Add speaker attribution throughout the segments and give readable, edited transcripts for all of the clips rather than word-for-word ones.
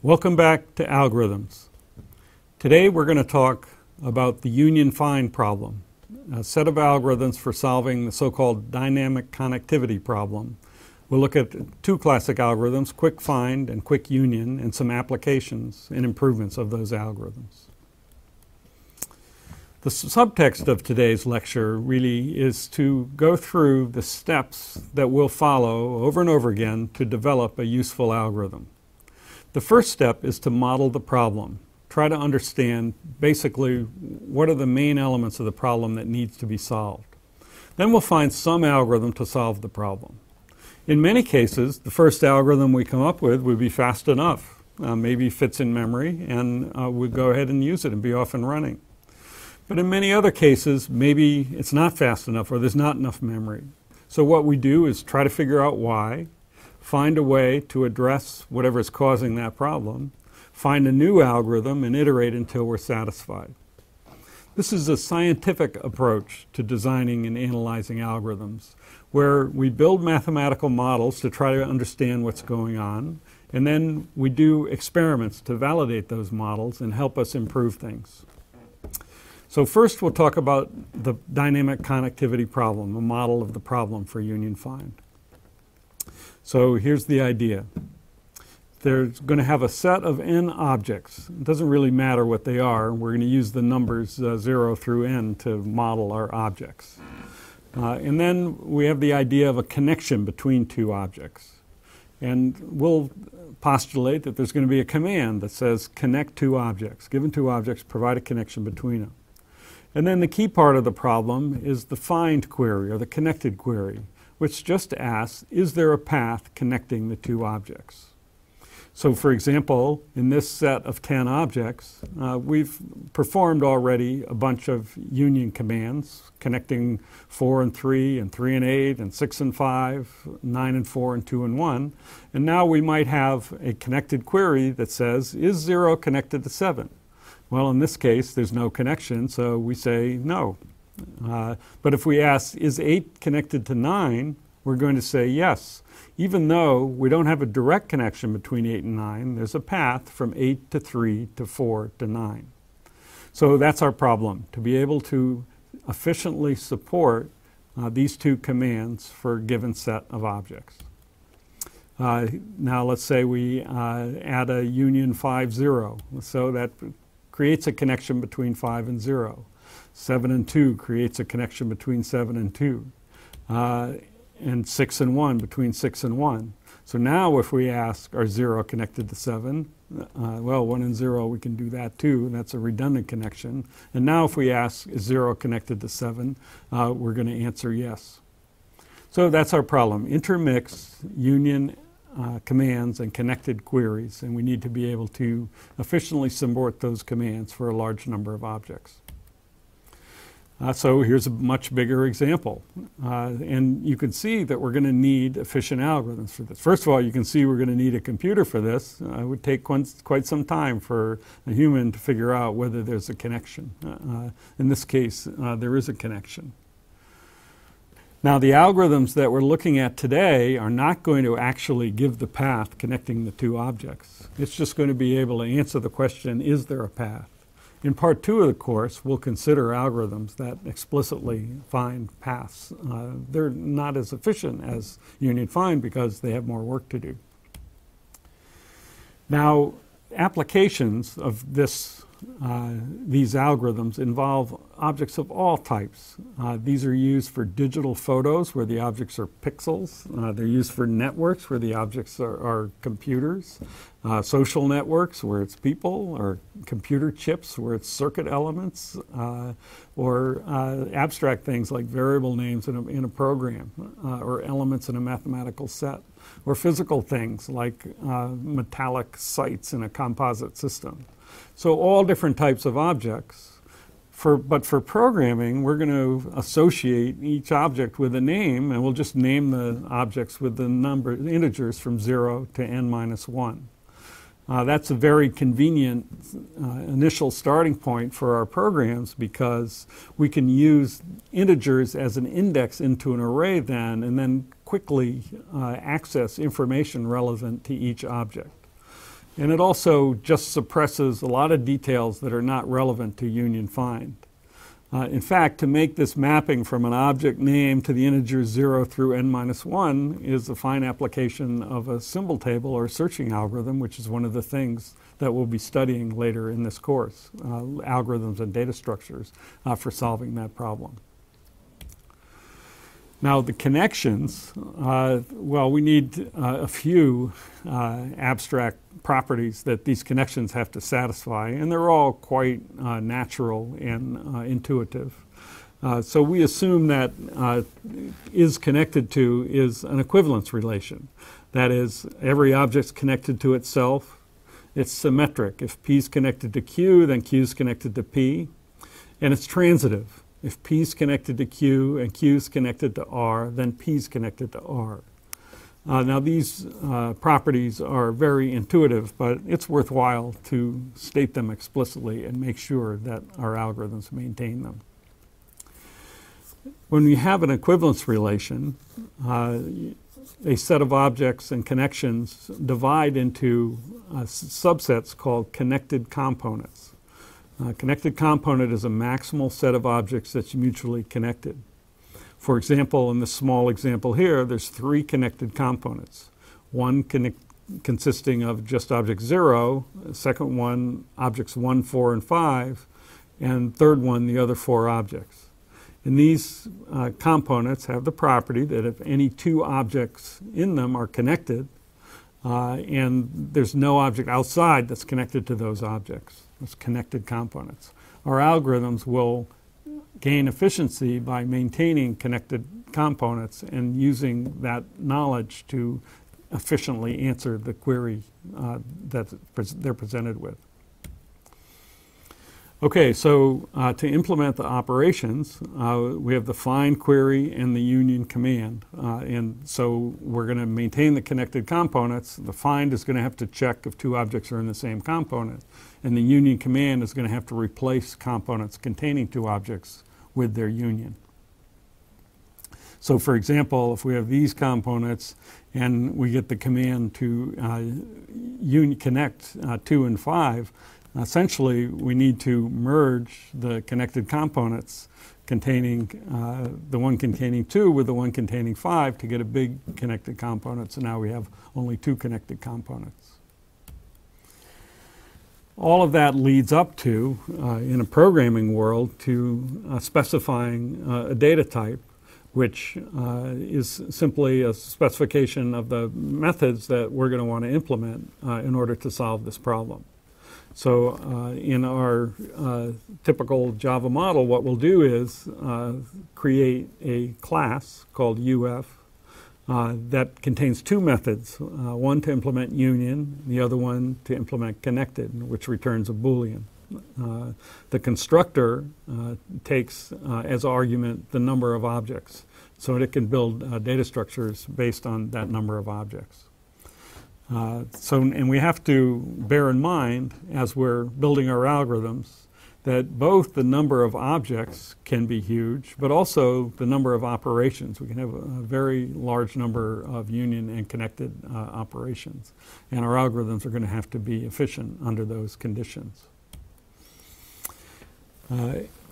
Speaker 1: Welcome back to Algorithms. Today we're going to talk about the union find problem, a set of algorithms for solving the so-called dynamic connectivity problem. We'll look at two classic algorithms, quick find and quick union, and some applications and improvements of those algorithms. The subtext of today's lecture really is to go through the steps that we'll follow over and over again to develop a useful algorithm. The first step is to model the problem. Try to understand basically what are the main elements of the problem that needs to be solved. Then we'll find some algorithm to solve the problem. In many cases, the first algorithm we come up with would be fast enough, maybe fits in memory, and we'd go ahead and use it and be off and running. But in many other cases, maybe it's not fast enough or there's not enough memory. So what we do is try to figure out why, find a way to address whatever is causing that problem, find a new algorithm, and iterate until we're satisfied. This is a scientific approach to designing and analyzing algorithms, where we build mathematical models to try to understand what's going on, and then we do experiments to validate those models and help us improve things. So first we'll talk about the dynamic connectivity problem, a model of the problem for union find. So here's the idea. There's going to have a set of n objects. It doesn't really matter what they are. We're going to use the numbers 0 through n to model our objects. And then we have the idea of a connection between two objects. And we'll postulate that there's going to be a command that says connect two objects. Given two objects, provide a connection between them. And then the key part of the problem is the find query, or the connected query, which just asks, is there a path connecting the two objects? So for example, in this set of 10 objects, we've performed already a bunch of union commands, connecting 4 and 3, and 3 and 8, and 6 and 5, 9 and 4, and 2 and 1. And now we might have a connected query that says, is 0 connected to 7? Well, in this case, there's no connection, so we say no. But if we ask, is 8 connected to 9, we're going to say yes. Even though we don't have a direct connection between 8 and 9, there's a path from 8 to 3 to 4 to 9. So that's our problem, to be able to efficiently support these two commands for a given set of objects. Now let's say we add a union 5, 0. So that creates a connection between 5 and 0. 7 and 2 creates a connection between 7 and 2. And 6 and 1 between 6 and 1. So now if we ask, are 0 connected to 7? Well, 1 and 0, we can do that too, and that's a redundant connection. And now if we ask, is 0 connected to 7? We're going to answer yes. So that's our problem, intermix union commands and connected queries, and we need to be able to efficiently support those commands for a large number of objects. So here's a much bigger example. And you can see that we're going to need efficient algorithms for this. First of all, you can see we're going to need a computer for this. It would take quite some time for a human to figure out whether there's a connection. In this case, there is a connection. Now, the algorithms that we're looking at today are not going to actually give the path connecting the two objects. It's just going to be able to answer the question, is there a path? In part 2 of the course, we'll consider algorithms that explicitly find paths. They're not as efficient as union find because they have more work to do. Now, applications of these algorithms involve objects of all types. These are used for digital photos where the objects are pixels. They're used for networks where the objects are computers. Social networks where it's people, or computer chips where it's circuit elements, or abstract things like variable names in a program, or elements in a mathematical set, or physical things like metallic sites in a composite system. So all different types of objects. But for programming, we're going to associate each object with a name, and we'll just name the objects with the integers from 0 to n minus 1. That's a very convenient initial starting point for our programs because we can use integers as an index into an array then, and then quickly access information relevant to each object. And it also just suppresses a lot of details that are not relevant to union find. In fact, to make this mapping from an object name to the integers 0 through n-1 is a fine application of a symbol table or searching algorithm, which is one of the things that we'll be studying later in this course, algorithms and data structures for solving that problem. Now the connections, well, we need a few abstract properties that these connections have to satisfy, and they're all quite natural and intuitive. So we assume that is connected to is an equivalence relation. That is, every object's connected to itself. It's symmetric. If P is connected to Q, then Q is connected to P. And it's transitive. If P is connected to Q and Q is connected to R, then P is connected to R. Now these properties are very intuitive, but it's worthwhile to state them explicitly and make sure that our algorithms maintain them. When we have an equivalence relation, a set of objects and connections divide into subsets called connected components. Connected component is a maximal set of objects that's mutually connected. For example, in this small example here, there's 3 connected components. One consisting of just object 0, second one objects 1, 4, and 5, and third one the other 4 objects. And these components have the property that if any 2 objects in them are connected, and there's no object outside that's connected to those objects, those connected components, our algorithms will gain efficiency by maintaining connected components and using that knowledge to efficiently answer the query that they're presented with. Okay, so to implement the operations, we have the find query and the union command. And so we're going to maintain the connected components. The find is going to have to check if 2 objects are in the same component. And the union command is going to have to replace components containing 2 objects with their union. So for example, if we have these components and we get the command to connect 2 and 5, essentially, we need to merge the connected components containing the one containing 2 with the one containing 5 to get a big connected component. So now we have only 2 connected components. All of that leads up to, in a programming world, to specifying a data type, which is simply a specification of the methods that we're going to want to implement in order to solve this problem. So in our typical Java model, what we'll do is create a class called UF that contains 2 methods, one to implement union, the other one to implement connected, which returns a Boolean. The constructor takes as argument the number of objects, so it can build data structures based on that number of objects. And we have to bear in mind, as we're building our algorithms, that both the number of objects can be huge, but also the number of operations. We can have a very large number of union and connected operations, and our algorithms are going to have to be efficient under those conditions.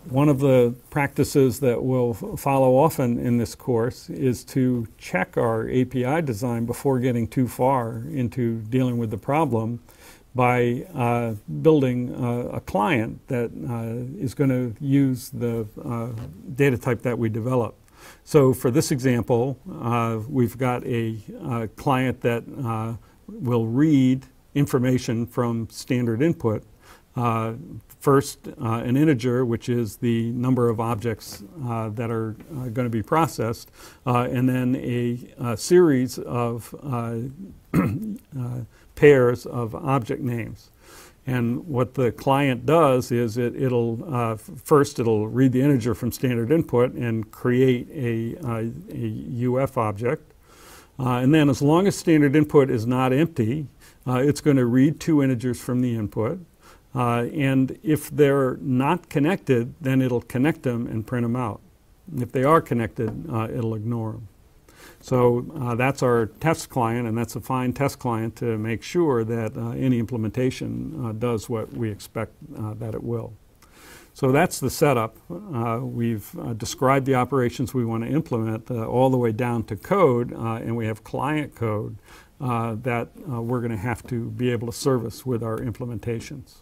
Speaker 1: One of the practices that we'll follow often in this course is to check our API design before getting too far into dealing with the problem by building a client that is going to use the data type that we develop. So for this example, we've got a client that will read information from standard input. First, an integer, which is the number of objects that are going to be processed, and then a series of pairs of object names. And what the client does is first it'll read the integer from standard input and create a UF object. And then as long as standard input is not empty, it's going to read 2 integers from the input. And if they're not connected, then it'll connect them and print them out. If they are connected, it'll ignore them. So that's our test client, and that's a fine test client to make sure that any implementation does what we expect that it will. So that's the setup. We've described the operations we want to implement all the way down to code, and we have client code that we're going to have to be able to service with our implementations.